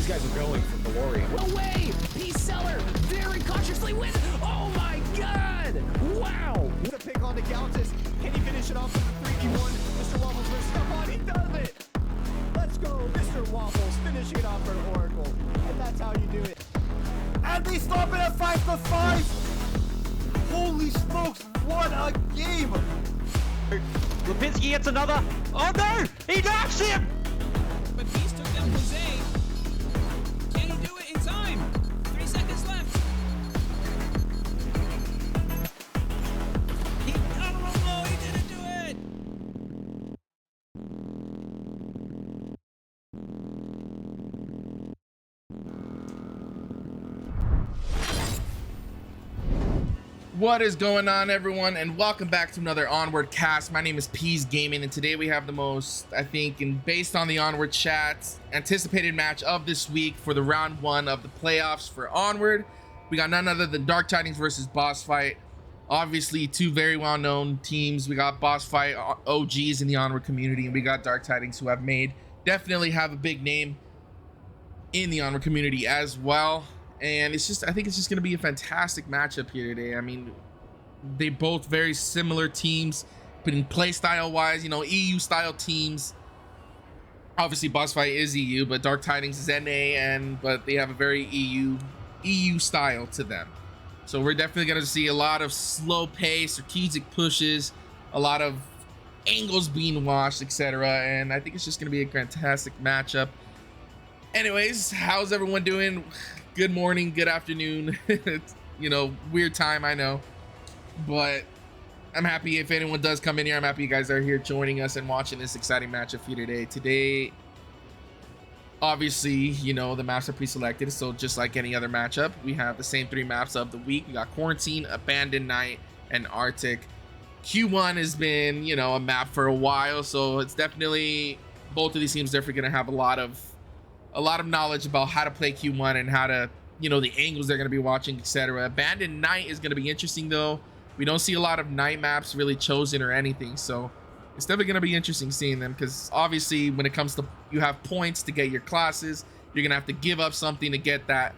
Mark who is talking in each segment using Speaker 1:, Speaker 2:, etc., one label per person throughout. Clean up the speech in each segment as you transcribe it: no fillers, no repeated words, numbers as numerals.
Speaker 1: guys are going for glory.
Speaker 2: No way! Peace Seller very cautiously wins. Oh my god! Wow!
Speaker 3: The pick on the Galactus. Can he finish it off with the 3v1? Mr. Waffles with stuff on. He does it! Let's go, Mr. Waffles finishing it off for Oracle. And that's how you do it.
Speaker 4: And they stop it at 5-5. Holy smokes, what a game!
Speaker 5: Lipinski gets another. Oh no! He knocks him!
Speaker 6: But Beast took down Jose. Can he do it in time? 3 seconds left. He got him. Oh, he didn't do it.
Speaker 7: What is going on, everyone, and welcome back to another Onward cast. My name is Peas Gaming, and today we have the most, I think, and based on the Onward chat, anticipated match of this week for the round 1 of the playoffs for Onward. We got none other than Dark Tidings versus Bossfight. Obviously, two very well-known teams. We got Bossfight OGs in the Onward community, and we got Dark Tidings, who definitely have a big name in the Onward community as well. And I think it's just going to be a fantastic matchup here today. I mean, they both very similar teams, but in play style wise, you know, EU style teams. Obviously, Bossfight is EU, but Dark Tidings is NA, but they have a very EU style to them. So we're definitely going to see a lot of slow pace, strategic pushes, a lot of angles being watched, etc. And I think it's just going to be a fantastic matchup. Anyways, how's everyone doing? Good morning, good afternoon. You know, weird time, I know, but I'm happy if anyone does come in here. I'm happy you guys are here joining us and watching this exciting matchup for you today. Obviously, you know, the maps are pre-selected, so just like any other matchup, we have the same 3 maps of the week. We got Quarantine, Abandoned Night, and Arctic. Q1 has been, you know, a map for a while, so it's definitely, both of these teams definitely going to have a lot of knowledge about how to play Q1 and how to, you know, the angles they're going to be watching, etc. Abandoned Night is going to be interesting, though. We don't see a lot of night maps really chosen or anything, so it's definitely going to be interesting seeing them, because obviously when it comes to, you have points to get your classes, you're going to have to give up something to get that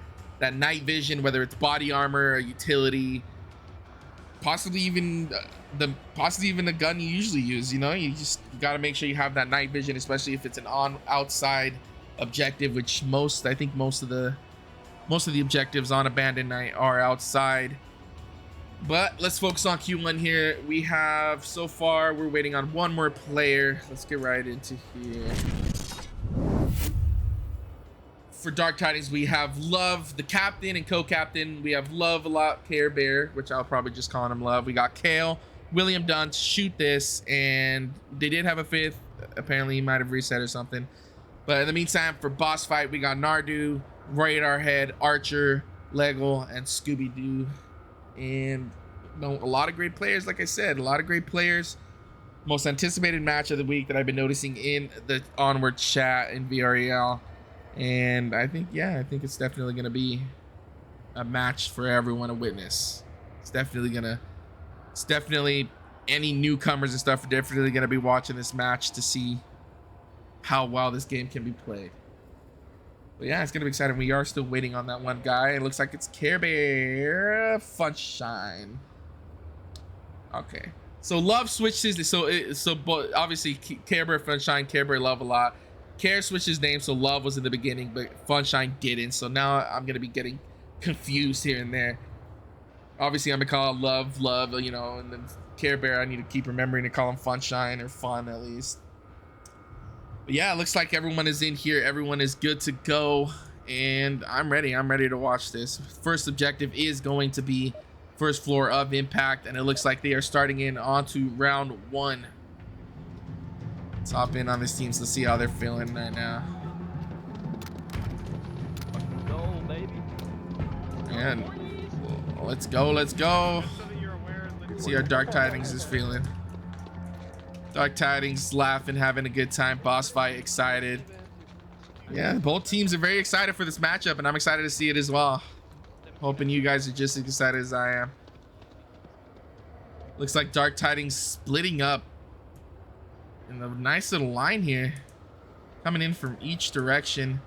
Speaker 7: night vision, whether it's body armor or utility, possibly even the gun you usually use. You know, you got to make sure you have that night vision, especially if it's an outside objective, which I think most of the objectives on Abandoned Night are outside. But let's focus on Q1 here. We have, so far, we're waiting on one more player. Let's get right into here. For Dark Tidings, we have Love, the captain and co-captain. We have Love a lot, Care Bear, which I'll probably just call him Love. We got Kale, William Dunce, Shoot This, and they did have a 5th. Apparently he might have reset or something. But in the meantime, for Bossfight, we got Nardu, Radar Head, Archer, Lego, and Scooby-Doo. And you know, a lot of great players, like I said, a lot of great players. Most anticipated match of the week that I've been noticing in the Onward chat in VREL. And I think it's definitely going to be a match for everyone to witness. It's definitely any newcomers and stuff are definitely going to be watching this match to see how well this game can be played. But yeah, it's gonna be exciting. We are still waiting on that one guy. It looks like it's Care Bear Funshine. Okay, so Love switches. So obviously Care Bear Funshine, Care Bear Love a lot. Care switched his name, so Love was in the beginning, but Funshine didn't. So now I'm gonna be getting confused here and there. Obviously, I'm gonna call Love, you know, and then Care Bear, I need to keep remembering to call him Funshine, or Fun at least. But yeah, it looks like everyone is in here. Everyone is good to go, and I'm ready to watch this. First objective is going to be first floor of Impact, and it looks like they are starting in onto round 1. Let's hop in on this team to see how they're feeling right now.
Speaker 5: Go, baby.
Speaker 7: And let's go. See how Dark Tidings is feeling. Dark Tidings laughing, having a good time. Bossfight excited. Yeah, both teams are very excited for this matchup, and I'm excited to see it as well. Hoping you guys are just as excited as I am. Looks like Dark Tidings splitting up in a nice little line here, coming in from each direction.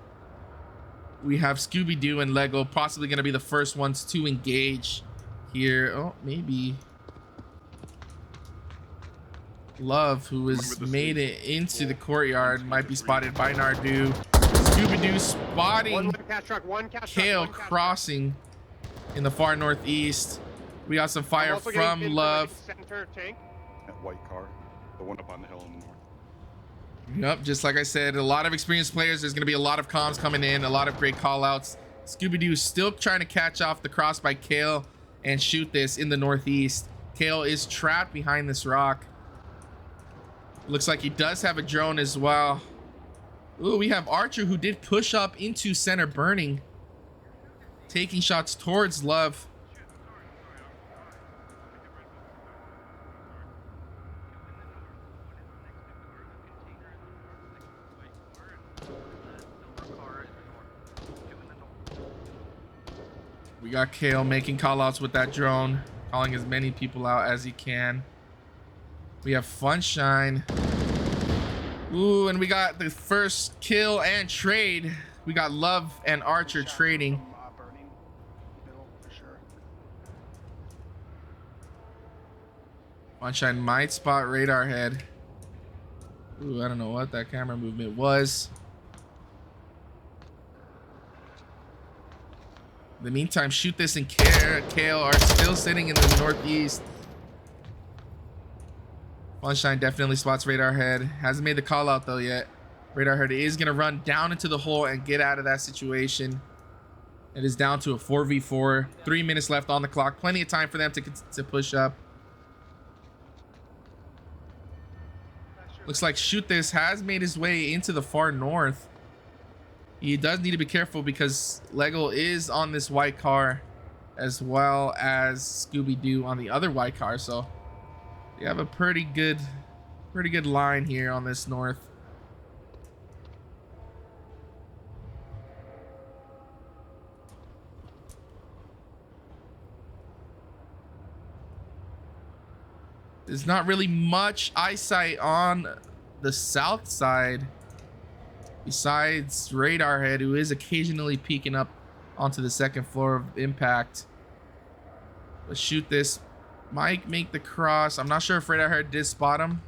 Speaker 7: We have Scooby-Doo and Lego possibly going to be the first ones to engage here. Oh, maybe Love, who has made it into the courtyard, might be spotted by Nardu. Scooby-Doo spotting Kale crossing in the far northeast. We got some fire from Love.
Speaker 1: That white car, the one up on the hill in the north.
Speaker 7: Yep, just like I said, a lot of experienced players. There's going to be a lot of comms coming in, a lot of great call outs. Scooby-Doo still trying to catch off the cross by Kale and shoot this in the northeast. Kale is trapped behind this rock. Looks like he does have a drone as well. Ooh, we have Archer, who did push up into center burning, taking shots towards Love. We got Kale making callouts with that drone, calling as many people out as he can. We have Funshine. Ooh, and we got the first kill and trade. We got Love and Archer trading.
Speaker 3: Burning middle for sure.
Speaker 7: Funshine might spot Radar Head. Ooh, I don't know what that camera movement was. In the meantime, Shoot This and Kale are still sitting in the northeast. Funshine definitely spots Radar Head. Hasn't made the call out though yet. Radar Head is going to run down into the hole and get out of that situation. It is down to a 4v4. 3 minutes left on the clock. Plenty of time for them to push up. Looks like Shoot This has made his way into the far north. He does need to be careful because Lego is on this white car, as well as Scooby-Doo on the other white car. So we have a pretty good line here on this north. There's not really much eyesight on the south side besides Radar Head, who is occasionally peeking up onto the second floor of Impact. But Shoot This might make the cross. I'm not sure if Radar Head did spot him.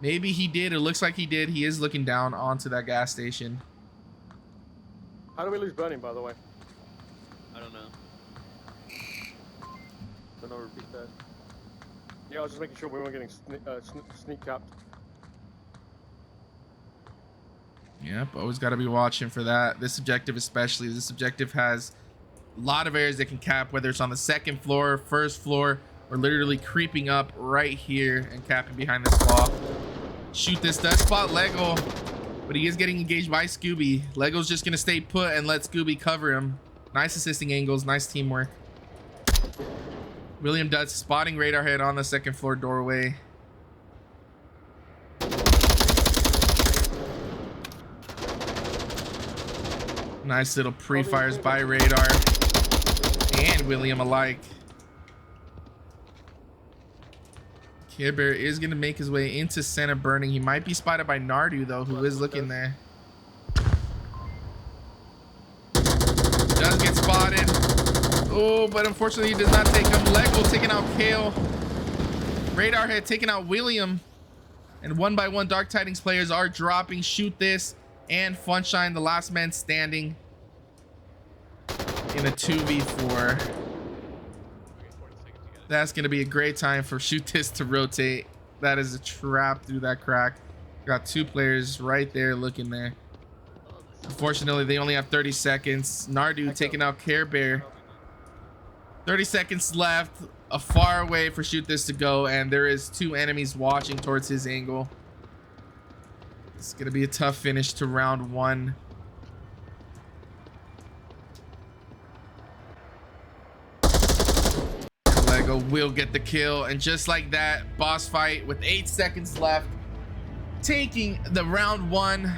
Speaker 7: Maybe he did. It looks like he did. He is looking down onto that gas station.
Speaker 8: How do we lose burning, by the way?
Speaker 5: I don't know.
Speaker 8: Don't know, repeat that. Yeah, I was just making sure we weren't getting sneak capped.
Speaker 7: Yep, always got to be watching for that. This objective especially. This objective has a lot of areas that can cap, whether it's on the second floor, first floor, or literally creeping up right here and capping behind this wall. Shoot This does spot Lego, but he is getting engaged by Scooby. Lego's just going to stay put and let Scooby cover him. Nice assisting angles, nice teamwork. William does spotting Radar Head on the second floor doorway. Nice little pre-fires by Radar and William alike. Care Bear is going to make his way into center burning. He might be spotted by Nardu though, who is looking there. Does get spotted. Oh, but unfortunately he does not take him. Lego taking out Kale. Radar Head taking out William. And one by one Dark Tidings players are dropping Shoot This and Funshine, the last man standing in a 2v4. That's going to be a great time for Shoot This to rotate. That is a trap through that crack. Got two players right there looking there. Unfortunately, they only have 30 seconds. Nardu taking out Care Bear. 30 seconds left. A far away for Shoot This to go, and there is two enemies watching towards his angle. It's going to be a tough finish to round one. Lego will get the kill, and just like that, boss fight with 8 seconds left, taking the round one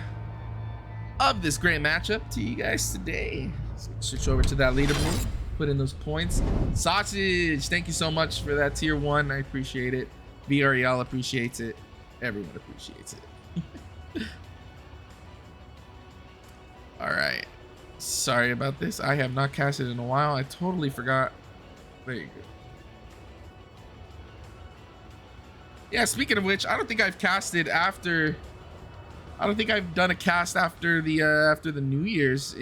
Speaker 7: of this great matchup to you guys today. So switch over to that leaderboard, put in those points. Sausage, thank you so much for that tier 1. I appreciate it. VREL appreciates it. Everyone appreciates it. All right. Sorry about this. I have not casted in a while. I totally forgot. There you go. Yeah, speaking of which, I don't think I've casted after. I don't think I've done a cast after the New Year's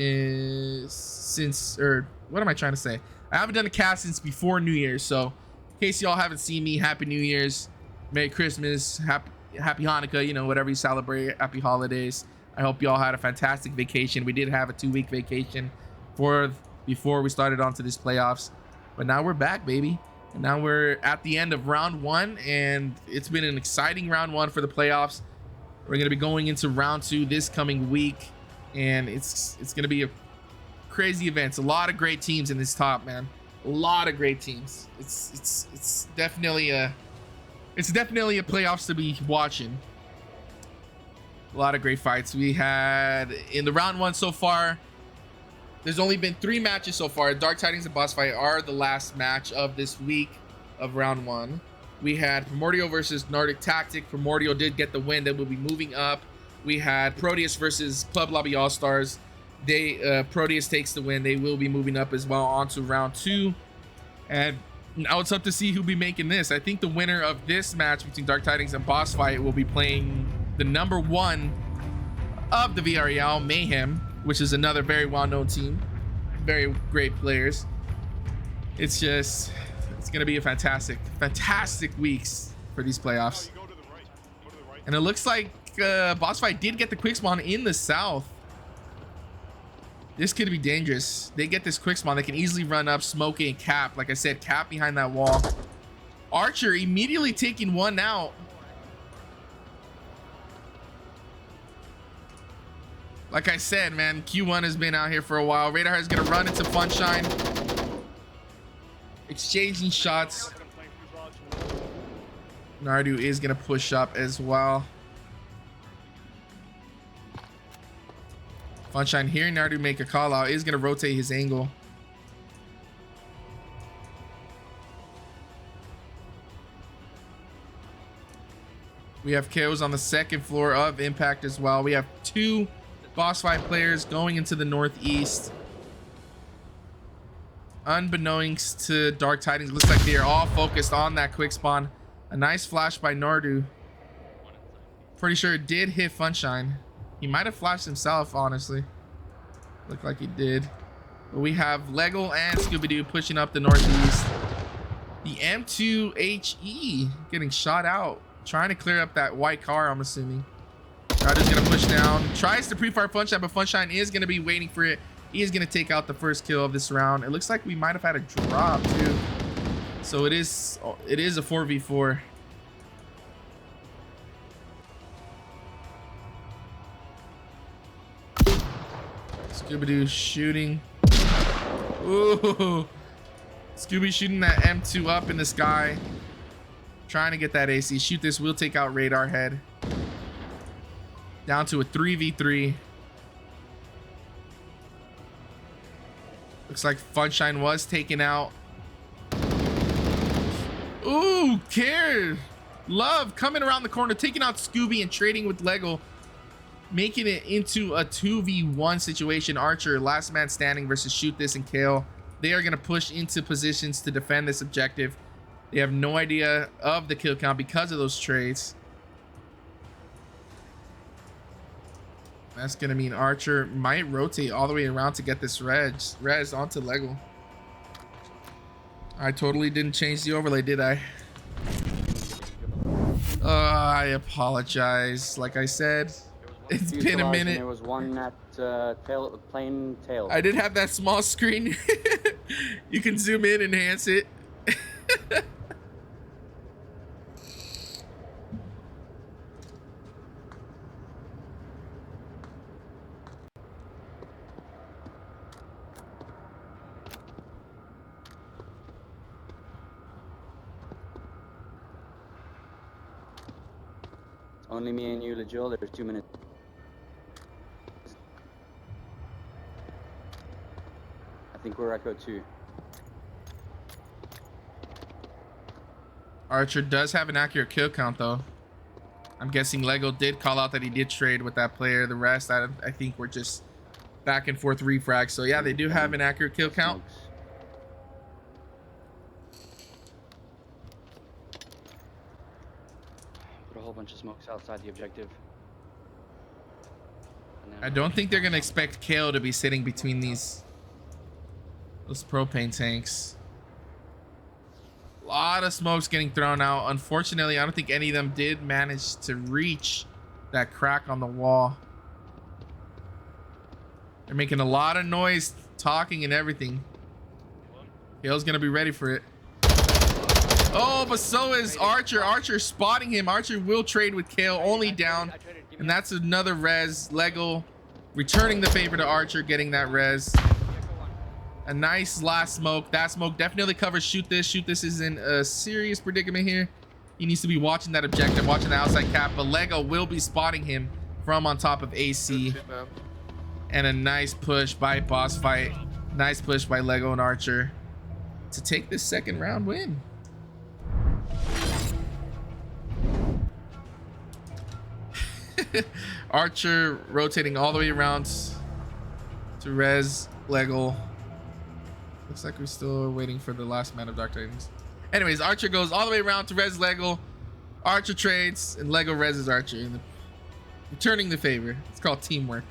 Speaker 7: since, or what am I trying to say? I haven't done a cast since before New Year's. So, in case y'all haven't seen me, Happy New Year's, Merry Christmas, Happy Hanukkah, you know, whatever you celebrate, Happy Holidays. I hope y'all had a fantastic vacation. We did have a 2-week vacation before we started onto this playoffs, but now we're back, baby. And now we're at the end of round 1, and it's been an exciting round 1 for the playoffs. We're going to be going into round 2 this coming week, and it's going to be a crazy event. It's a lot of great teams in this top, man. A lot of great teams. It's definitely a playoffs to be watching. A lot of great fights we had in the round 1 so far. There's only been 3 matches so far. Dark Tidings and Bossfight are the last match of this week of round 1. We had Primordial versus Nordic Tactic. Primordial did get the win. They will be moving up. We had Proteus versus Club Lobby All-Stars. Proteus takes the win. They will be moving up as well onto round 2. And now it's up to see who'll be making this. I think the winner of this match between Dark Tidings and Bossfight will be playing the number 1 of the VREL, Mayhem, which is another very well-known team. Very great players. It's going to be a fantastic weeks for these playoffs. And it looks like Bossfight did get the quick spawn in the south. This could be dangerous. They get this quick spawn. They can easily run up, smoke it, and cap. Like I said, cap behind that wall. Archer immediately taking one out. Like I said, man, Q1 has been out here for a while. Radar is going to run into Funshine. Exchanging shots. Nardu is going to push up as well. Funshine hearing Nardu make a call out is going to rotate his angle. We have KOs on the 2nd floor of Impact as well. We have 2 Bossfight players going into the northeast. Unbeknownst to Dark Tidings, looks like they are all focused on that quick spawn. A nice flash by Nardu. Pretty sure it did hit Funshine. He might have flashed himself, honestly. Looked like he did. But we have Lego and Scooby-Doo pushing up the northeast. The M2HE getting shot out. Trying to clear up that white car, I'm assuming. Nardu's gonna push down. Tries to pre-fire Funshine, but Funshine is gonna be waiting for it. He is gonna take out the first kill of this round. It looks like we might have had a drop too. So it is a 4v4. Scooby-Doo shooting. Ooh. Scooby shooting that M2 up in the sky. Trying to get that AC. Shoot this. We'll take out Radar Head. Down to a 3v3. Looks like Funshine was taken out. Ooh, Care. Love coming around the corner, taking out Scooby and trading with Lego. Making it into a 2v1 situation. Archer, last man standing versus Shoot This and Kale. They are going to push into positions to defend this objective. They have no idea of the kill count because of those trades. That's going to mean Archer might rotate all the way around to get this res onto Lego. I totally didn't change the overlay, did I? I apologize. Like I said, it's been a minute.
Speaker 9: There was one at plain tail.
Speaker 7: I did have that small screen. You can zoom in, enhance it.
Speaker 9: Only me and you, LeJoel. There's 2 minutes. I think we're Echo 2.
Speaker 7: Archer does have an accurate kill count, though. I'm guessing Lego did call out that he did trade with that player. The rest, I think, were just back and forth refrag. So yeah, they do have an accurate kill count.
Speaker 9: Smokes. Put a whole bunch of smokes outside the objective. And then
Speaker 7: I don't think they're gonna expect Kale to be sitting between those propane tanks. A lot of smokes getting thrown out. Unfortunately, I don't think any of them did manage to reach that crack on the wall. They're making a lot of noise, talking and everything. Kale's gonna be ready for it. Oh, but so is Archer. Archer spotting him. Archer will trade with Kale, only down. And that's another res. Lego returning the favor to Archer, getting that res. A nice last smoke. That smoke definitely covers shoot this. Shoot this is in a serious predicament here. He needs to be watching that objective, watching the outside cap, but Lego will be spotting him from on top of AC. And a nice push by Bossfight. Nice push by Lego and Archer to take this second round win. Archer rotating all the way around to res Lego. Looks like we're still waiting for the last man of Dark Tidings. Anyways, Archer goes all the way around to res Lego. Archer trades and Lego reses Archer. And returning the favor. It's called teamwork.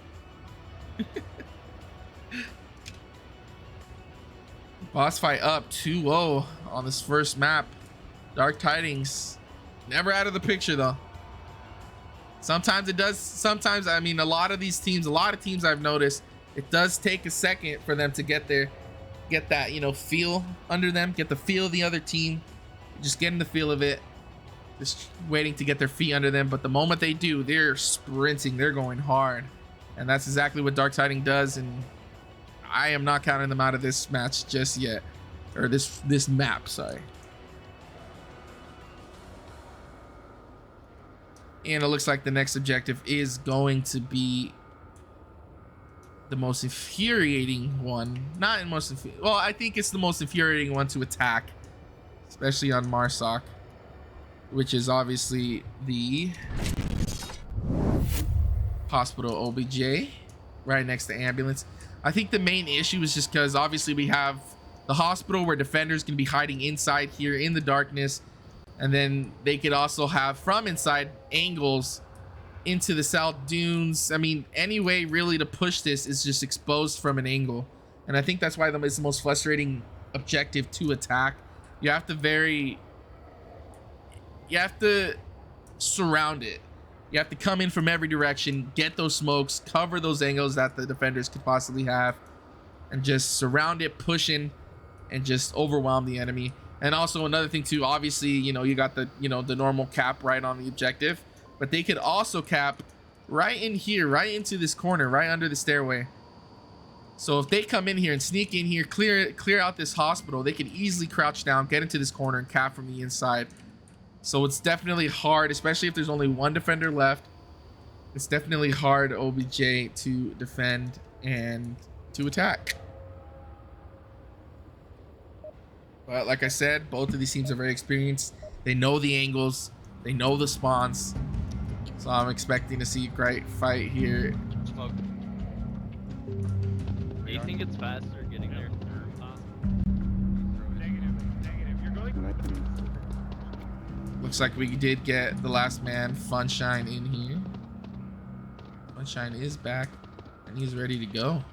Speaker 7: Bossfight up 2-0 on this first map. Dark Tidings never out of the picture though. Sometimes it does. Sometimes, I mean, a lot of teams I've noticed, it does take a second for them to get there, get that, you know, feel under them, get the feel of the other team, just getting the feel of it, just waiting to get their feet under them. But the moment they do, they're sprinting, they're going hard. And that's exactly what Dark Tidings does. And I am not counting them out of this match just yet, or this map, sorry. And it looks like the next objective is going to be the most infuriating one. Not in most, well, I think it's the most infuriating one to attack, especially on Marsoc, which is obviously the hospital OBJ right next to ambulance. I think the main issue is just because obviously we have the hospital where defenders can be hiding inside here in the darkness. And then they could also have from inside angles into the South Dunes. I mean, any way really to push this is just exposed from an angle. And I think that's why it's the most frustrating objective to attack. You have to surround it. You have to come in from every direction, get those smokes, cover those angles that the defenders could possibly have, and just surround it, push in, and just overwhelm the enemy. And also another thing too, obviously, you know, you got the normal cap right on the objective, but they could also cap right in here, right into this corner, right under the stairway. So if they come in here and sneak in here, clear out this hospital, they could easily crouch down, get into this corner and cap from the inside. So it's definitely hard, especially if there's only one defender left. It's definitely hard OBJ to defend and to attack. But like I said, both of these teams are very experienced. They know the angles, they know the spawns. So I'm expecting to see a great fight here.
Speaker 5: Smoke. Do you think it's faster getting there?
Speaker 7: Looks like we did get the last man, Funshine, in here. Funshine is back and he's ready to go.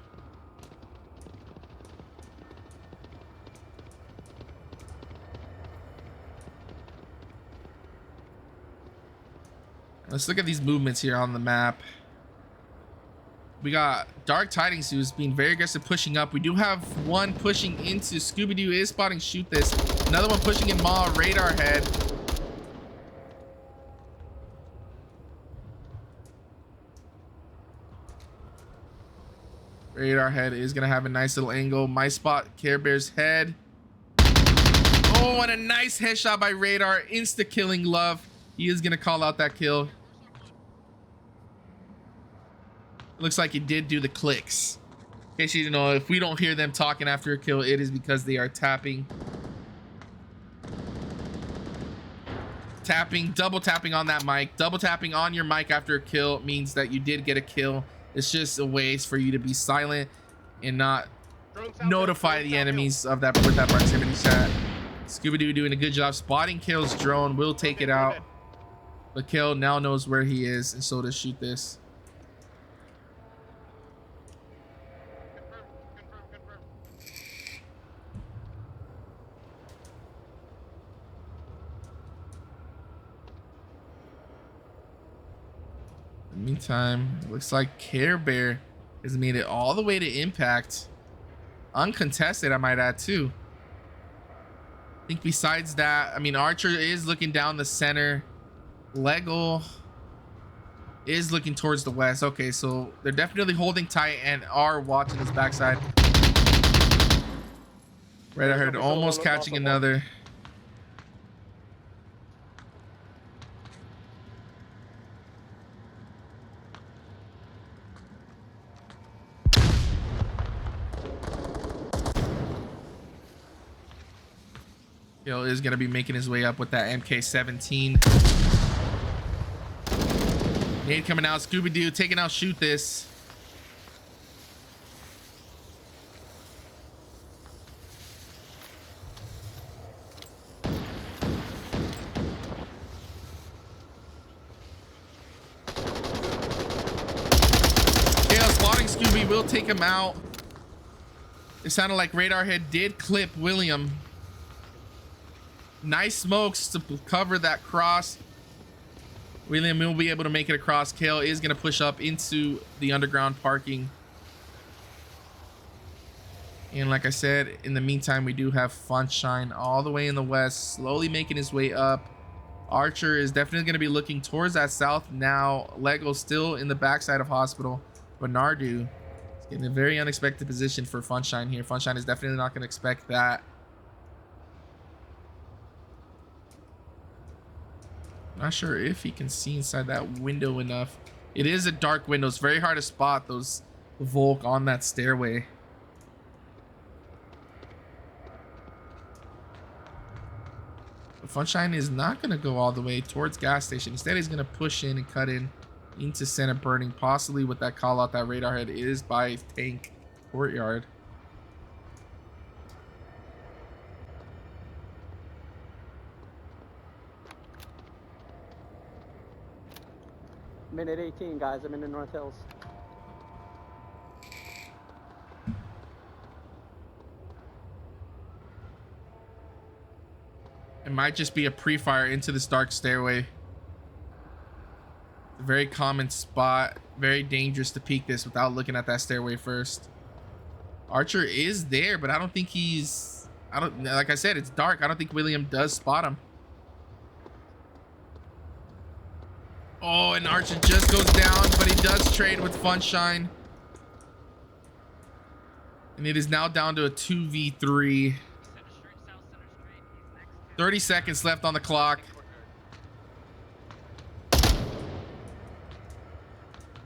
Speaker 7: Let's look at these movements here on the map. We got Dark Tidings, who's being very aggressive, pushing up. We do have one pushing into Scooby-Doo, is spotting shoot this. Another one pushing in Maw, radar head. Radar head is gonna have a nice little angle. My spot, Care Bear's head. Oh, and a nice headshot by Radar, insta killing Love. He is gonna call out that kill. Looks like he did do the clicks. In case you didn't know, if we don't hear them talking after a kill, it is because they are tapping. Double tapping on that mic. Double tapping on your mic after a kill means that you did get a kill. It's just a way for you to be silent and not notify the enemies of that with that proximity chat. Scooby-Doo doing a good job spotting Kale's drone. Will take it out, but Kale now knows where he is, and so does Shoot This. In the meantime, it looks like Care Bear has made it all the way to Impact. Uncontested, I might add, too. I think besides that, I mean, Archer is looking down the center. Lego is looking towards the west. Okay, so they're definitely holding tight and are watching his backside. Right, I heard almost catching another. Hill is going to be making his way up with that MK17. Nade coming out. Scooby-Doo taking out Shoot This. Kale spotting Scooby will take him out. It sounded like Radar Head did clip William. Nice smokes to cover that cross. William will be able to make it across. Kale is going to push up into the underground parking. And like I said, in the meantime, we do have Funshine all the way in the west, slowly making his way up. Archer is definitely going to be looking towards that south now. Lego still in the backside of Hospital. But Nardu is getting a very unexpected position for Funshine here. Funshine is definitely not going to expect that. Not sure if he can see inside that window enough. It is a dark window. It's very hard to spot those Volk on that stairway. But Funshine is not going to go all the way towards gas station. Instead, he's going to push in and cut in into center burning, possibly with that call out that Radar Head is by tank courtyard.
Speaker 9: Minute 18, guys. I'm in the North Hills.
Speaker 7: It might just be a pre-fire into this dark stairway. A very common spot. Very dangerous to peek this without looking at that stairway first. Archer is there, but I don't think he's... like I said, it's dark. I don't think William does spot him. Oh, and Archer just goes down, but he does trade with Funshine. And it is now down to a 2v3. 30 seconds left on the clock.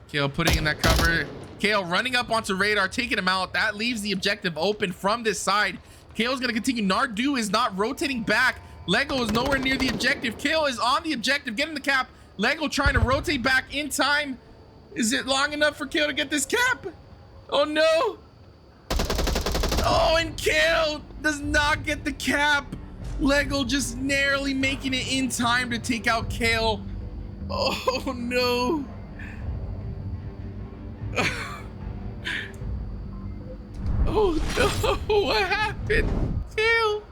Speaker 7: Kale putting in that cover. Kale running up onto Radar, taking him out. That leaves the objective open from this side. Kale's going to continue. Nardu is not rotating back. Lego is nowhere near the objective. Kale is on the objective, getting the cap. Lego trying to rotate back in time. Is it long enough for Kale to get this cap? Oh no. Oh, and Kale does not get the cap. Lego just narrowly making it in time to take out Kale. Oh no. Oh no, what happened? Kale.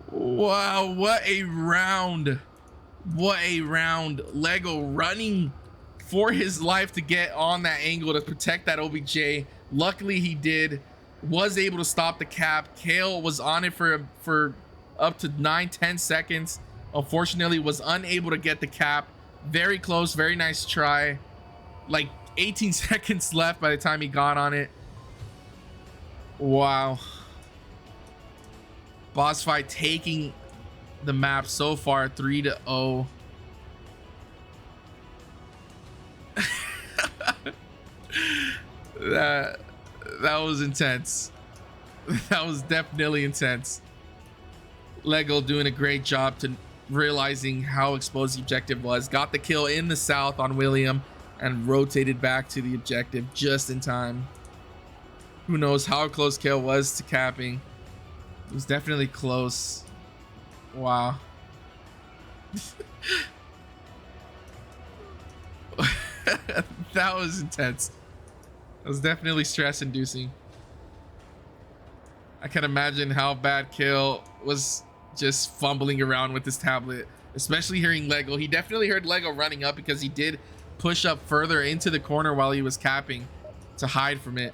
Speaker 7: Wow, what a round. What a round. Lego running for his life to get on that angle to protect that OBJ. Luckily he did. Was able to stop the cap. Kale was on it for up to 9-10 seconds. Unfortunately was unable to get the cap. Very close, very nice try. Like 18 seconds left by the time he got on it. Wow. Bossfight taking the map so far 3-0. that was intense. That was definitely intense. Lego doing a great job to realizing how exposed the objective was. Got the kill in the south on William and rotated back to the objective just in time. Who knows how close Kale was to capping. It was definitely close. Wow. That was intense. That was definitely stress inducing. I can imagine how bad Kale was just fumbling around with his tablet, especially hearing Lego. He definitely heard Lego running up because he did push up further into the corner while he was capping to hide from it.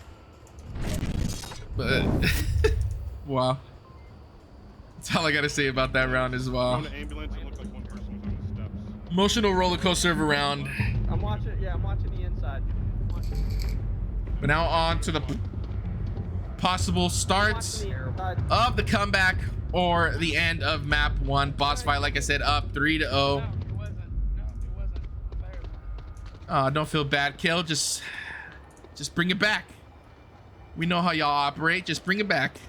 Speaker 7: But wow. That's all I gotta say about that round as well.
Speaker 1: On the ambulance, it looked like one person was on the steps.
Speaker 7: Emotional roller coaster of a round.
Speaker 9: I'm watching. Yeah, I'm watching the inside.
Speaker 7: But now on to the possible starts of the comeback or the end of map 1. Boss fight, like I said, up 3-0. Don't feel bad, Kill. Just bring it back. We know how y'all operate. Just bring it back.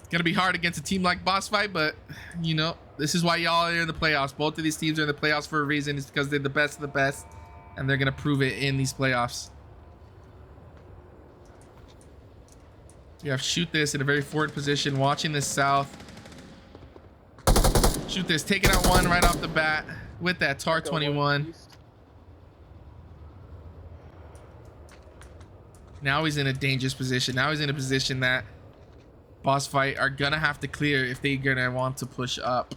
Speaker 7: It's gonna be hard against a team like Bossfight, but you know, this is why y'all are in the playoffs. Both of these teams are in the playoffs for a reason. It's because they're the best of the best, and they're gonna prove it in these playoffs. We have Shoot This in a very forward position, watching this south. Shoot This, taking out one right off the bat with that TAR 21. Now he's in a dangerous position. Now he's in a position that Bossfight are gonna have to clear if they're gonna want to push up.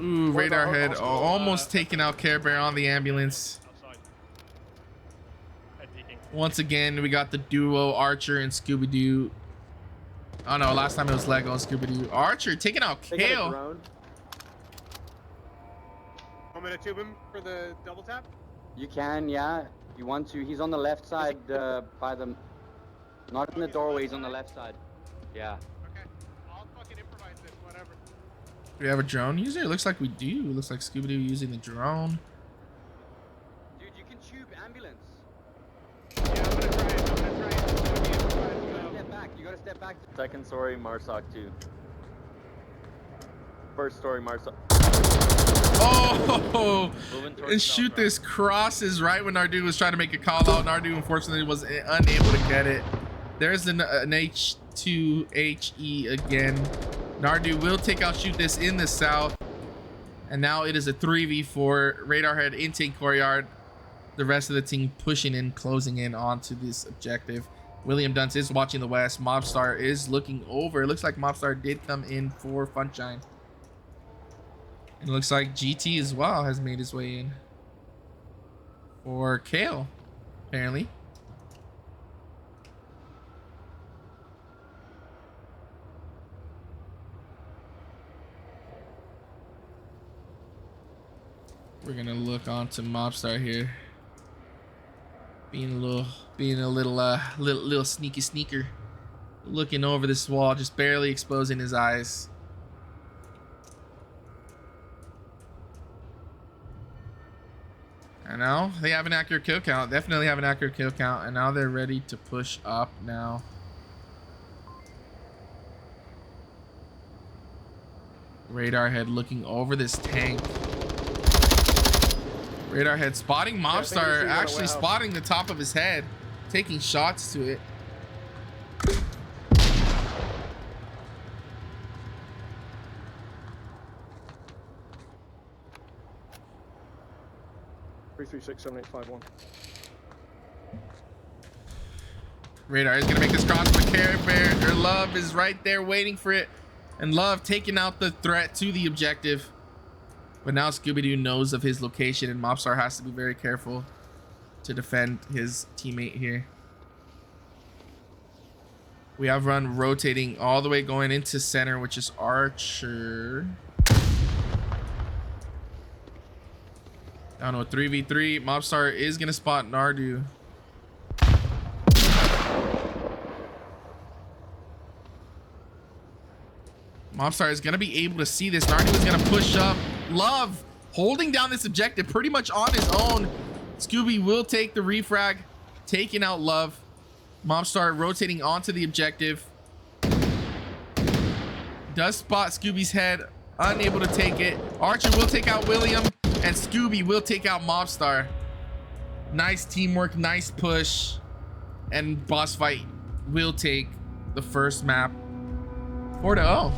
Speaker 7: Ooh, radar head almost taking out Care Bear on the ambulance. Once again, we got the duo Archer and Scooby-Doo. Oh no, last time it was Lego and Scooby-Doo. Archer taking out Kale.
Speaker 8: Want me to tube him for the double tap?
Speaker 9: You can, yeah. You want to. He's on the left side by the... Not in the doorway, he's on the left side. Yeah.
Speaker 8: Okay. I'll fucking improvise this, whatever.
Speaker 7: Do we have a drone user? It looks like we do. It looks like Scooby-Doo using the drone.
Speaker 9: Dude, you can tube ambulance.
Speaker 8: Yeah, I'm gonna try it.
Speaker 9: Step back. You gotta step back. Second story, Marsoc 2. First story, Marsoc.
Speaker 7: Oh, and Shoot This crosses right when Nardu was trying to make a call out. Nardu unfortunately was unable to get it. There's an H2HE again. Nardu will take out Shoot This in the south. And now it is a 3v4. Radar head intake courtyard. The rest of the team pushing in, closing in onto this objective. William Dunce is watching the west. Mobstar is looking over. It looks like Mobstar did come in for Funshine. It looks like GT as well has made his way in for Kale, apparently. We're gonna look on to Mobstar here, being a little sneaky sneaker, looking over this wall, just barely exposing his eyes. And now they have an accurate kill count. Definitely have an accurate kill count. And now they're ready to push up now. Radar head looking over this tank. Radar head spotting Mobstar, actually spotting the top of his head, taking shots to it. Radar is gonna make this cross, but Care Bear or Love is right there waiting for it, and Love taking out the threat to the objective. But now Scooby-Doo knows of his location, and Mobstar has to be very careful to defend his teammate here. We have run rotating all the way going into center, which is Archer. I don't know, 3v3. Mobstar is gonna spot Nardu. Mobstar is gonna be able to see this. Nardu is gonna push up. Love holding down this objective pretty much on his own. Scooby will take the refrag, taking out Love. Mobstar rotating onto the objective. does spot Scooby's head, unable to take it. Archer will take out William, and Scooby will take out Mobstar. Nice teamwork, nice push, and Bossfight will take the first map 4-0.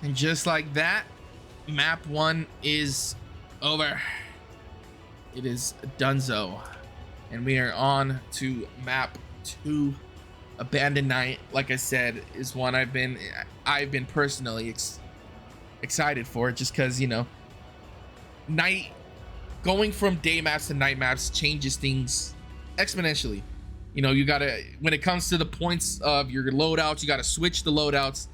Speaker 7: And just like that, map 1 is over. It is donezo. And we are on to map 2. Abandoned Night, like I said, is one I've been personally excited for, just because, you know, night going from day maps to night maps changes things exponentially. You know, you gotta, when it comes to the points of your loadouts, you gotta switch the loadouts.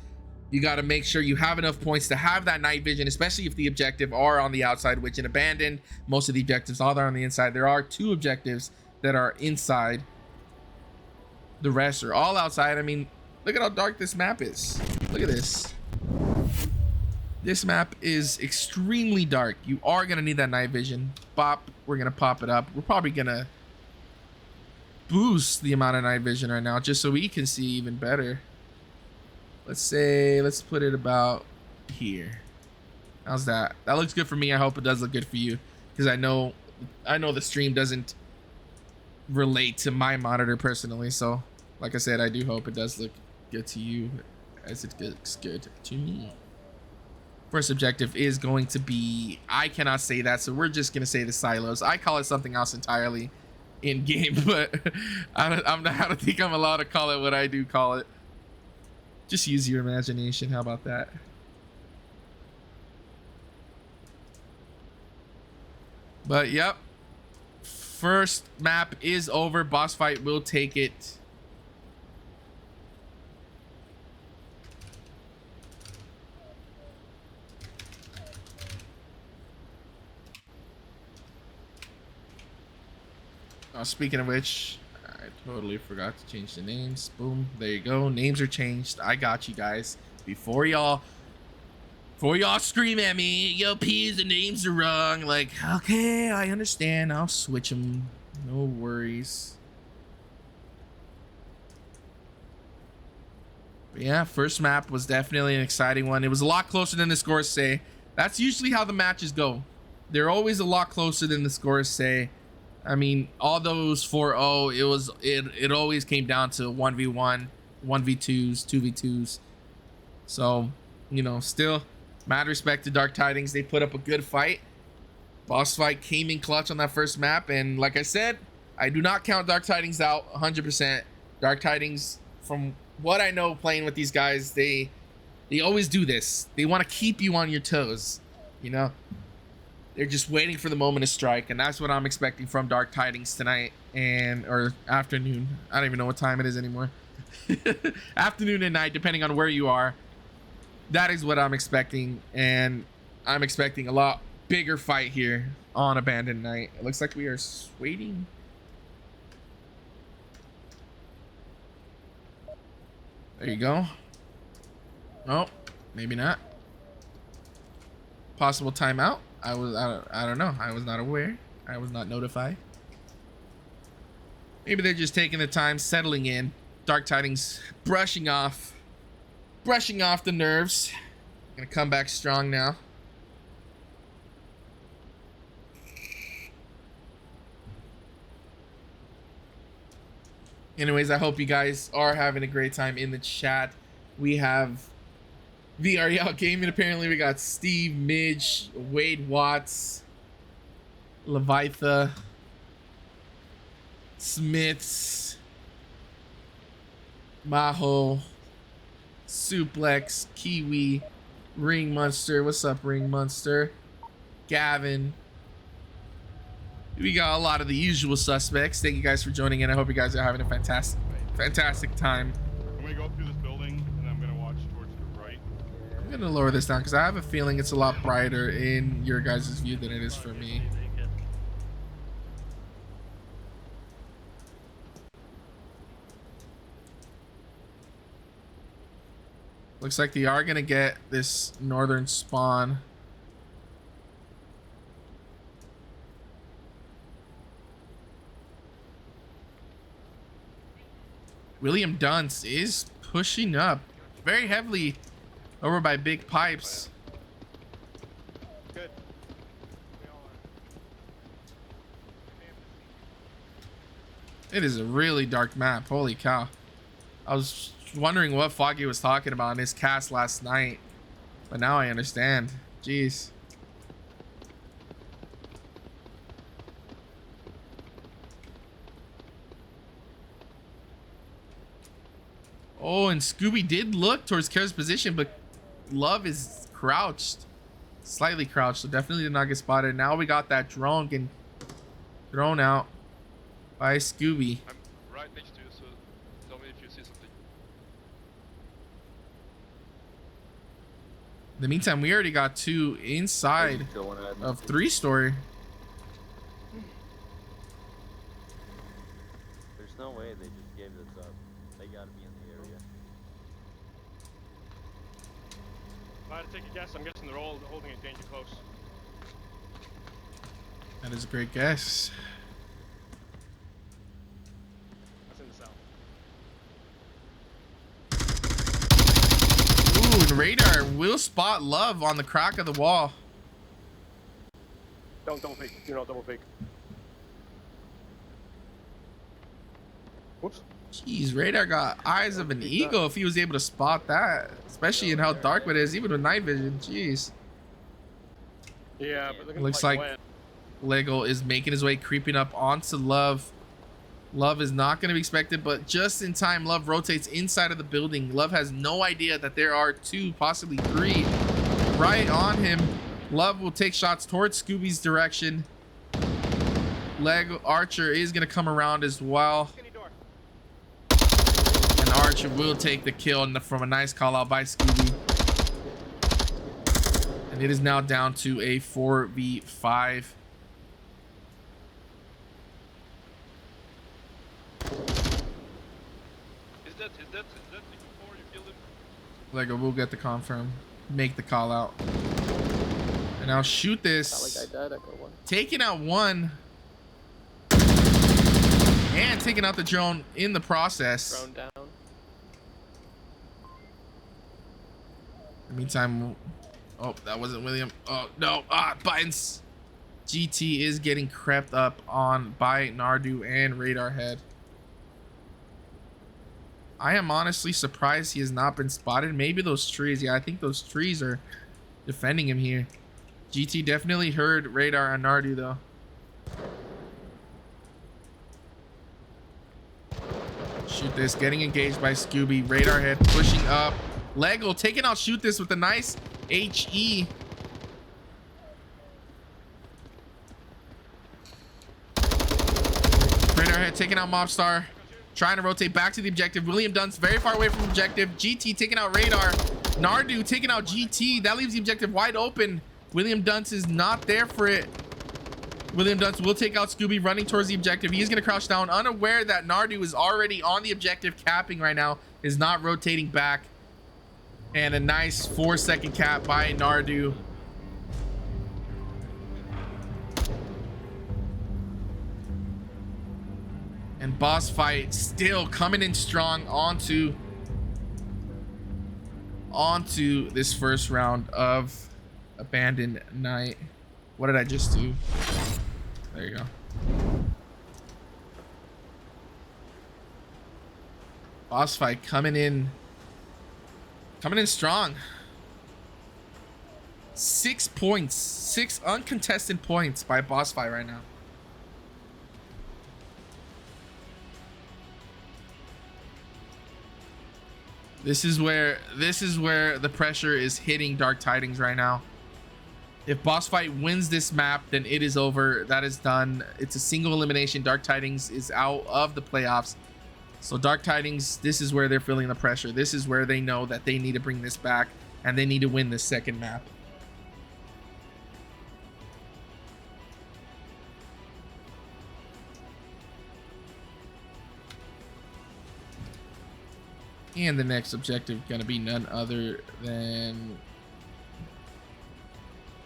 Speaker 7: You got to make sure you have enough points to have that night vision, especially if the objective are on the outside, which in Abandoned, most of the objectives are on the inside. There are 2 objectives that are inside. The rest are all outside. I mean, look at how dark this map is. Look at this. This map is extremely dark. You are going to need that night vision. Bop, we're going to pop it up. We're probably going to boost the amount of night vision right now just so we can see even better. Let's put it about here. How's that? That looks good for me. I hope it does look good for you, because I know the stream doesn't relate to my monitor personally. So like I said, I do hope it does look good to you as it looks good to me. First objective is going to be, I cannot say that, so we're just gonna say the silos. I call it something else entirely in game, but I don't think I'm allowed to call it what I do call it. Just use your imagination. How about that? But yep, first map is over. Bossfight will take it. Oh, speaking of which, I totally forgot to change the names. Boom, there you go. Names are changed. I got you guys. Before y'all scream at me, yo, P's, the names are wrong. Like, okay, I understand. I'll switch them. No worries. But yeah, first map was definitely an exciting one. It was a lot closer than the scores say. That's usually how the matches go. They're always a lot closer than the scores say. I mean, all those 4-0, it always came down to 1v1, 1v2s, 2v2s. So, you know, still, mad respect to Dark Tidings. They put up a good fight. Bossfight came in clutch on that first map, and like I said, I do not count Dark Tidings out 100%. Dark Tidings, from what I know playing with these guys, they always do this. They want to keep you on your toes, you know? They're just waiting for the moment to strike, and that's what I'm expecting from Dark Tidings tonight or afternoon. I don't even know what time it is anymore. Afternoon and night, depending on where you are. That is what I'm expecting, and I'm expecting a lot bigger fight here on Abandoned Night. It looks like we are waiting. There you go. Oh, maybe not. Possible timeout. I don't know. I was not aware. I was not notified. Maybe they're just taking the time, settling in. Dark Tidings brushing off the nerves. Gonna come back strong now. Anyways, I hope you guys are having a great time in the chat. We have VRL Gaming. Apparently we got Steve, Midge, Wade Watts, Levitha, Smiths, Maho, Suplex, Kiwi, Ring Monster. What's up, Ring Monster? Gavin. We got a lot of the usual suspects. Thank you guys for joining in. I hope you guys are having a fantastic time.
Speaker 1: I'm gonna go through this building and I'm gonna watch towards the right.
Speaker 7: I'm gonna lower this down because I have a feeling it's a lot brighter in your guys' view than it is for me. Looks like they are gonna get this northern spawn. William Dunce is pushing up very heavily over by Big Pipes.
Speaker 8: Good.
Speaker 7: It is a really dark map. Holy cow. I was wondering what Foggy was talking about in his cast last night, but now I understand. Jeez. Oh, and Scooby did look towards Kara's position, but Love is crouched. Slightly crouched, so definitely did not get spotted. Now we got that drone getting thrown out by Scooby.
Speaker 1: I'm right next to you, so tell me if you see something.
Speaker 7: In the meantime, we already got 2 inside of 3-story.
Speaker 10: There's no way they just gave this up. They gotta be in the area.
Speaker 8: If I had to take a guess, I'm guessing they're all holding it danger close.
Speaker 7: That is a great guess.
Speaker 8: That's in the south.
Speaker 7: Ooh, and Radar will spot Love on the crack of the wall.
Speaker 8: Don't double peek. Do not double peek. Whoops.
Speaker 7: Jeez, Radar got eyes of an eagle if he was able to spot that, especially in how dark it is, even with night vision. Jeez.
Speaker 8: Yeah, but they're
Speaker 7: Looks like
Speaker 8: when.
Speaker 7: Lego is making his way, creeping up onto Love. Love is not going to be expected, but just in time, Love rotates inside of the building. Love has no idea that there are 2, possibly 3 right on him. Love will take shots towards Scooby's direction. Lego Archer is going to come around as well. And Archer will take the kill from a nice call out by Scooby. And it is now down to a 4v5.
Speaker 1: Is that before you killed him?
Speaker 7: Lego will get the confirm, make the call out. And now shoot this.
Speaker 8: Not like I died, I got one.
Speaker 7: Taking out 1. And taking out the drone in the process.
Speaker 8: Drone down.
Speaker 7: In the meantime, oh, that wasn't William. Oh, no. Buttons. GT is getting crept up on by Nardu and Radar Head. I am honestly surprised he has not been spotted. Maybe those trees. Yeah, I think those trees are defending him here. GT definitely heard Radar and Nardu, though. Shoot this, getting engaged by Scooby. Radar Head pushing up. Lego taking out Shoot This with a nice HE. Radar Head taking out Mobstar. Trying to rotate back to the objective. William Dunce very far away from the objective. GT taking out Radar. Nardu taking out GT. That leaves the objective wide open. William Dunce is not there for it. William Dunce will take out Scooby, running towards the objective. He is going to crouch down, unaware that Nardu is already on the objective, capping right now, is not rotating back. And a nice 4-second cap by Nardu. And Bossfight still coming in strong onto this first round of Abandoned Night. What did I just do? There you go. Bossfight coming in strong. 6 points, 6 uncontested points by Bossfight right now. This is where the pressure is hitting Dark Tidings right now. If Bossfight wins this map, then it is over. That is done. It's a single elimination. Dark Tidings is out of the playoffs. So Dark Tidings, this is where they're feeling the pressure. This is where they know that they need to bring this back and they need to win this second map. And the next objective gonna be none other than,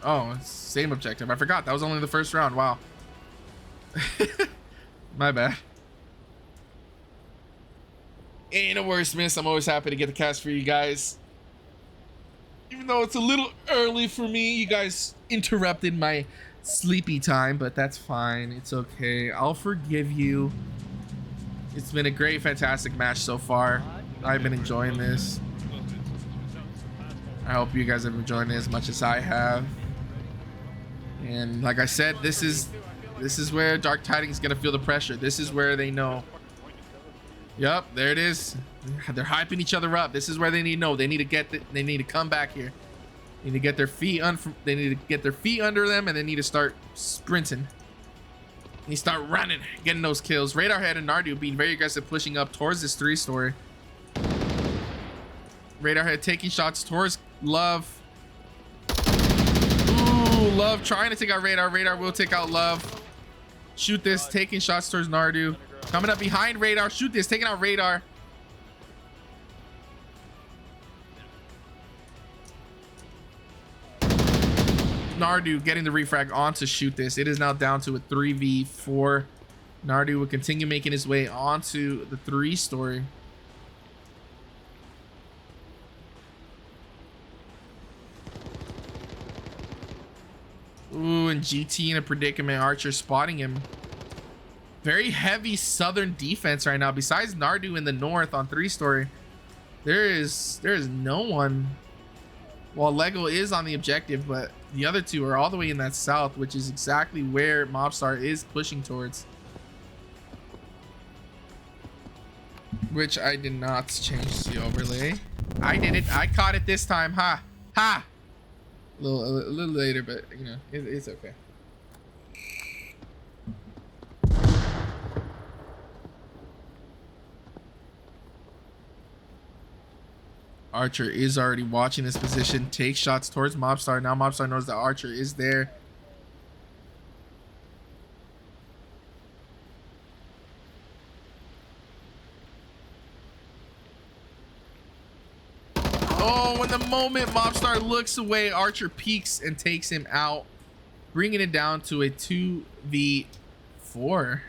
Speaker 7: oh, same objective. I forgot that was only the first round. Wow. My bad. Ain't a worse miss. I'm always happy to get the cast for you guys. Even though it's a little early for me, you guys interrupted my sleepy time, but that's fine. It's okay. I'll forgive you. It's been a great, fantastic match so far. I've been enjoying this. I hope you guys have enjoyed it as much as I have. And like I said, this is where Dark Tidings is gonna feel the pressure. This is where they know. Yep, there it is. They're hyping each other up. This is where they need to know. They need to come back here. They need to get their feet under them, and they need to start sprinting. They start running, getting those kills. Radarhead and Nardu being very aggressive, pushing up towards this 3-story. Radarhead taking shots towards Love. Ooh, Love trying to take out Radar. Radar will take out Love. Shoot this, taking shots towards Nardu. Coming up behind Radar. Shoot this, taking out Radar. Nardu getting the refrag on to shoot this. It is now down to a 3v4. Nardu will continue making his way onto the 3-story. Ooh, and GT in a predicament. Archer spotting him. Very heavy southern defense right now. Besides Nardu in the north on 3-story, there is no one. Well, Lego is on the objective, but the other two are all the way in that south, which is exactly where Mobstar is pushing towards. Which I did not change the overlay. I did it. I caught it this time. Ha! Ha! A little later, but you know, it's okay. Archer is already watching this position. Takes shots towards Mobstar. Now Mobstar knows that Archer is there. Oh, in the moment Mobstar looks away, Archer peeks and takes him out, bringing it down to a 2v4.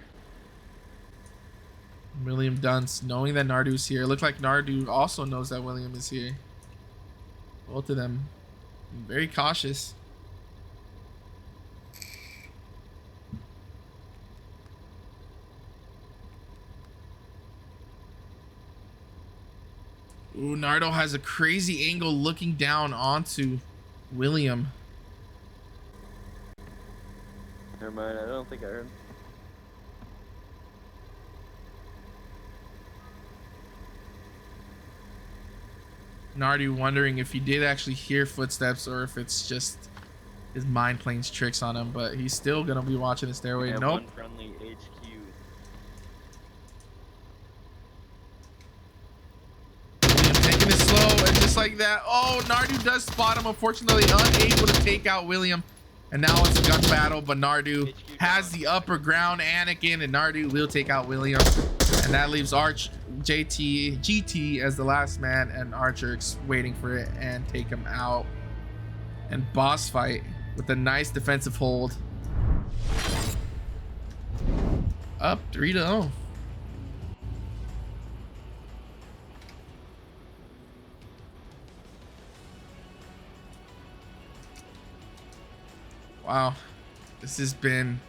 Speaker 7: William Dunce knowing that Nardu's here. Looked like Nardu also knows that William is here. Both of them very cautious. Ooh, Nardo has a crazy angle looking down onto William.
Speaker 10: Never mind, I don't think I heard.
Speaker 7: Nardu wondering if he did actually hear footsteps or if it's just his mind playing tricks on him, but he's still gonna be watching the stairway. Nope.
Speaker 10: One friendly HQ.
Speaker 7: Taking it slow, and just like that. Oh, Nardu does spot him. Unfortunately, unable to take out William. And now it's a gun battle, but Nardu has the upper ground. Anakin and Nardu will take out William. And that leaves GT as the last man, and Archer waiting for it and take him out. And Bossfight with a nice defensive hold. Up 3-0. Wow, this has been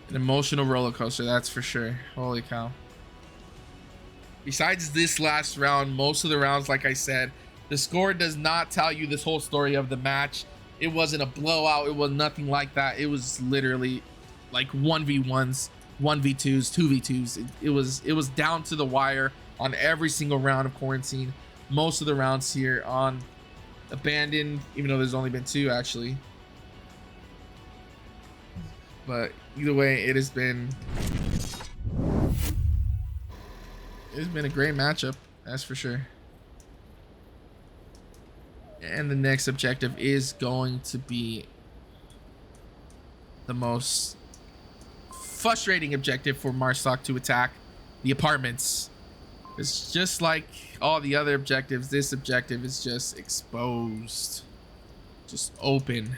Speaker 7: an emotional roller coaster, that's for sure. Holy cow. Besides this last round, most of the rounds, like I said, the score does not tell you this whole story of the match. It wasn't a blowout. It was nothing like that. It was literally like 1v1s, 1v2s, 2v2s. It was down to the wire on every single round of Quarantine. Most of the rounds here on Abandoned, even though there's only been 2 actually. But either way, it's been a great matchup, that's for sure. And the next objective is going to be the most frustrating objective for Marstock to attack: the apartments. It's just like all the other objectives. This objective is just exposed, just open.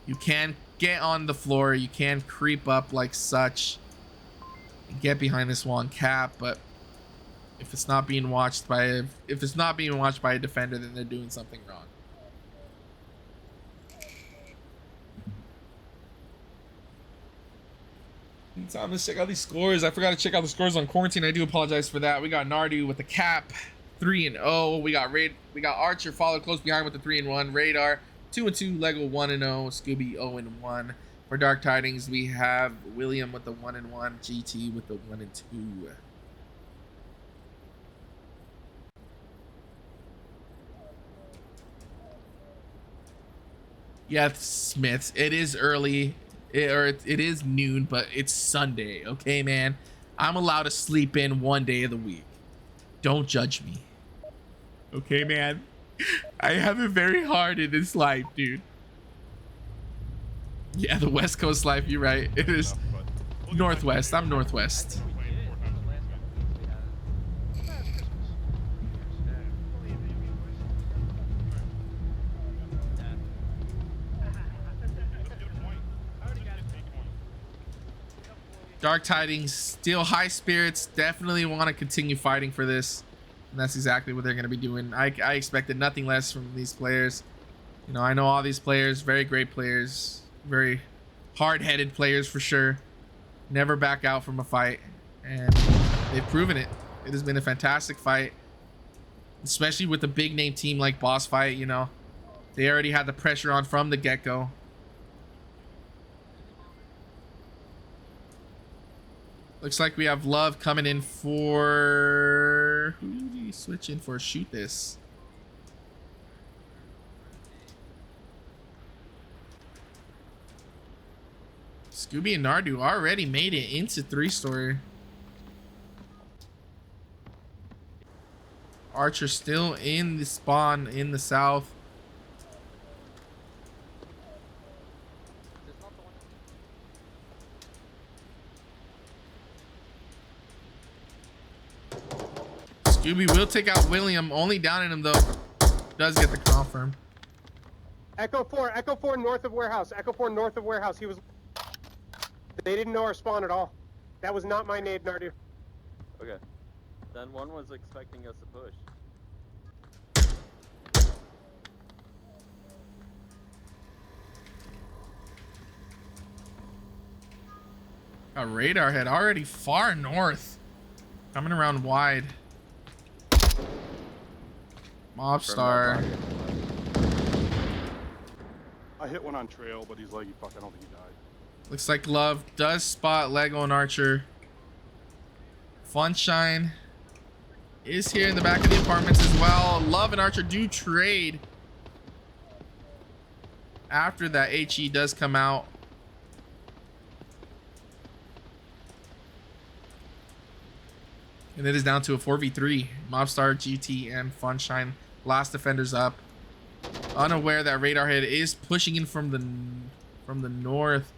Speaker 7: You can get on the floor. You can creep up like such and get behind this wall and cap, but if it's not being watched by a defender, then they're doing something wrong. Time to check out these scores. I forgot to check out the scores on quarantine. I do apologize for that. We got Nardu with the cap 3-0. We got Archer followed close behind with the 3-1. Radar 2-2. Lego 1-0. Scooby 0-1. For Dark Tidings, we have William with the 1-1. GT with the 1-2. Yeah, Smiths. It is early, it is noon, but it's Sunday. Okay, man. I'm allowed to sleep in one day of the week. Don't judge me. Okay, man. I have it very hard in this life, dude. Yeah, the West Coast life. You're right. It is Northwest. I'm Northwest. Dark Tidings, still high spirits, definitely want to continue fighting for this. And that's exactly what they're going to be doing. I expected nothing less from these players. You know, I know all these players, very great players, very hard-headed players for sure. Never back out from a fight. And they've proven it. It has been a fantastic fight. Especially with a big name team like Bossfight, you know. They already had the pressure on from the get-go. Looks like we have Love coming in for... Who do you switch in for? Shoot this. Scooby and Nardu already made it into 3-story. Archer still in the spawn in the south. Scooby will take out William, only down in him though. Does get the confirm.
Speaker 8: Echo 4 north of warehouse. Echo 4 north of warehouse. He was. They didn't know our spawn at all. That was not my nade, Nardu.
Speaker 10: Okay. Then one was expecting us to push.
Speaker 7: A radar head already far north. Coming around wide. Mobstar.
Speaker 1: I hit one on trail, but he's leggy. Fuck, I don't think he died.
Speaker 7: Looks like Love does spot Lego and Archer. Funshine is here in the back of the apartments as well. Love and Archer do trade. After that, HE does come out. And it is down to a 4v3. Mobstar, GT, and Funshine. Last defenders up. Unaware that Radar Head is pushing in from the north.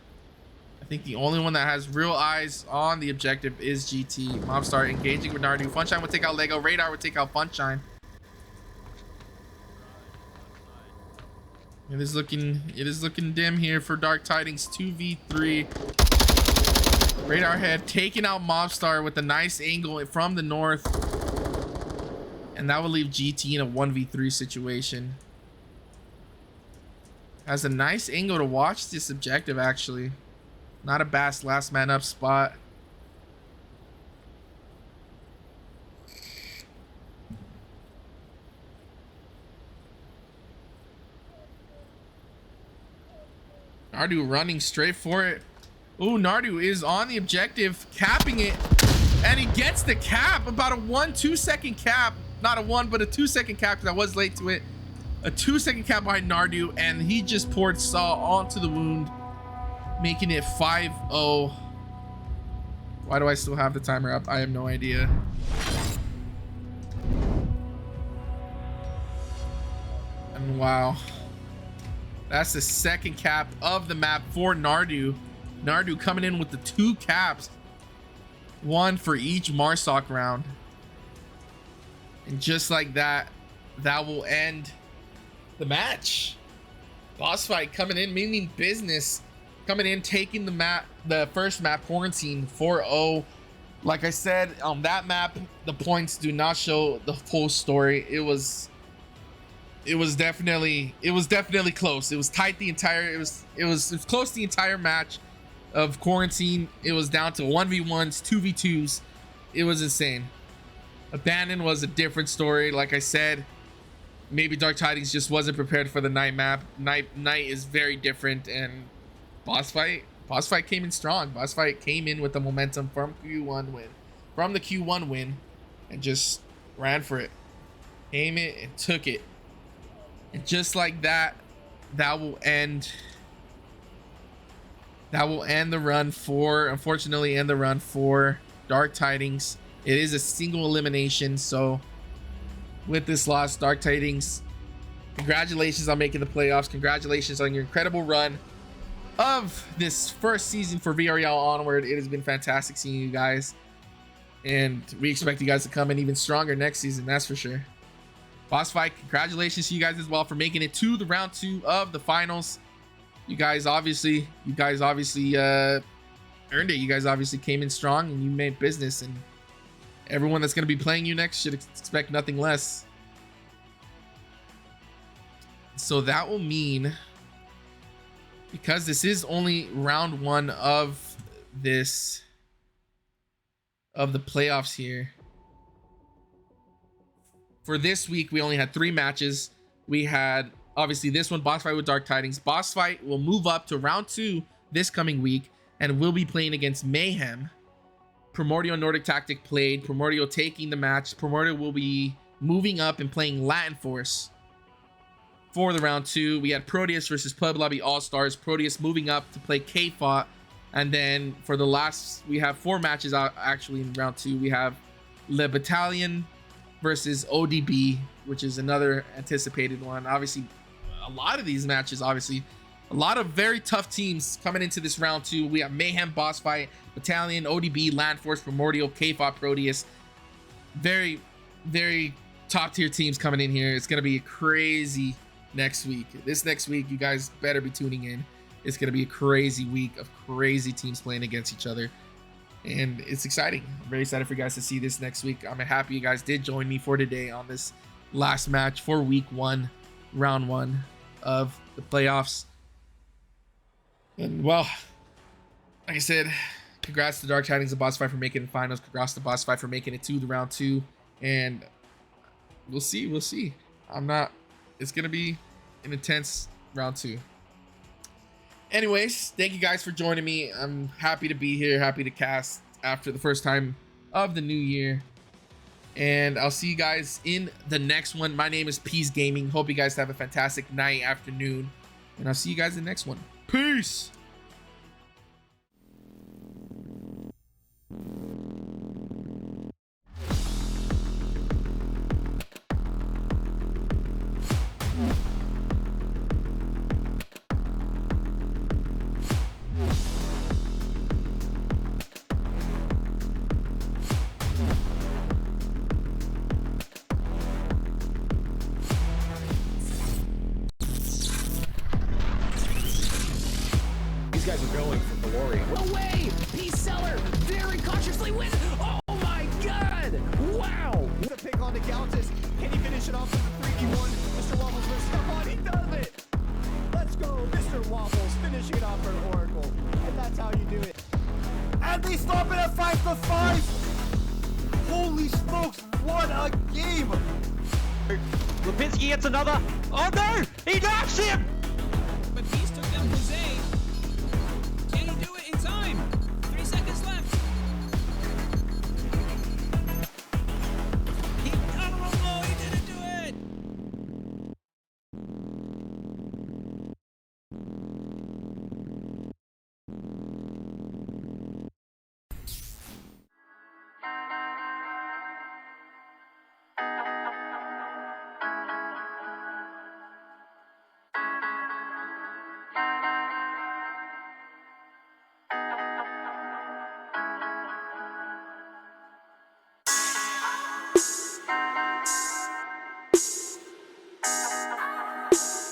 Speaker 7: I think the only one that has real eyes on the objective is GT. Mobstar engaging with Nardu. Funshine would take out Lego. Radar would take out Funshine. It is looking dim here for Dark Tidings. 2v3. Radar Head taking out Mobstar with a nice angle from the north. And that will leave GT in a 1v3 situation. Has a nice angle to watch this objective, actually. Not a bad last man up spot. Nardu running straight for it. Ooh, Nardu is on the objective, capping it, and he gets the cap. About a 1-2 second cap. Not a 1, but a 2 second cap, because I was late to it. A 2 second cap behind Nardu, and he just poured saw onto the wound, making it 5-0. Why do I still have the timer up? I have no idea. And wow. That's the second cap of the map for Nardu. Nardu coming in with the 2 caps. one for each Marsoc round. And just like that, that will end the match. Bossfight coming in, meaning business. Coming in, taking the first map, Quarantine 4-0. Like I said, on that map, the points do not show the full story. It was definitely close. It was tight the entire, it was close the entire match of Quarantine. It was down to 1v1s, 2v2s. It was insane. Abandon was a different story. Like I said, maybe Dark Tidings just wasn't prepared for the night map. Night is very different, and Bossfight came in strong. Bossfight came in with the momentum from the Q1 win, and just ran for it. Came it and took it. And just like that, that will end the run for, unfortunately, end the run for Dark Tidings. It is a single elimination, so with this loss, Dark Tidings, congratulations on making the playoffs. Congratulations on your incredible run of this first season for VRL Onward. It has been fantastic seeing you guys, and we expect you guys to come in even stronger next season, that's for sure. Bossfight, congratulations to you guys as well for making it to the round 2 of the finals. You guys obviously earned it. You guys obviously came in strong, and you made business, and everyone that's going to be playing you next should expect nothing less. So that will mean, because this is only round 1 of the playoffs here, for this week we only had 3 matches. We had obviously this one, Bossfight with Dark Tidings. Bossfight will move up to round 2 this coming week, and will be playing against Mayhem. Primordial Nordic Tactic played. Primordial taking the match. Primordial will be moving up and playing Latin Force for the round 2. We had Proteus versus Pub Lobby All-Stars. Proteus moving up to play K-Fought. And then for the last, we have 4 matches out actually in round 2. We have Le Battalion versus ODB, which is another anticipated one. Obviously, a lot of these matches, obviously, a lot of very tough teams coming into this round 2. We have Mayhem, Bossfight, Battalion, ODB, Land Force, Primordial, K-Fought, Proteus. Very, very top tier teams coming in here. It's going to be crazy next week. This next week, you guys better be tuning in. It's going to be a crazy week of crazy teams playing against each other. And it's exciting. I'm very excited for you guys to see this next week. I'm happy you guys did join me for today on this last match for week 1, round 1 of the playoffs. And well, like I said, congrats to Dark Tidings and Bossfight for making the finals. Congrats to Bossfight for making it to the round 2. And we'll see. It's going to be an intense round 2. Anyways, thank you guys for joining me. I'm happy to be here, happy to cast after the first time of the new year. And I'll see you guys in the next one. My name is Peace Gaming. Hope you guys have a fantastic night, afternoon, and I'll see you guys in the next one. Peace.
Speaker 2: These guys are going for glory. No way! Peace Seller! Very cautiously win! Oh my god! Wow!
Speaker 3: With a pick on the Galtus. Can he finish it off with a 3v1? Mr. Waffles will step on. He does it! Let's go, Mr. Waffles, finishing it off for an Oracle. And that's how you do it.
Speaker 4: And they stop it at 5-5. Holy smokes, what a game!
Speaker 5: Lipinski gets another. Oh no! He knocks him!
Speaker 6: But Beast took them Jose. Can he do it in time? 3 seconds left. He got him low. He didn't do it.
Speaker 7: Bye.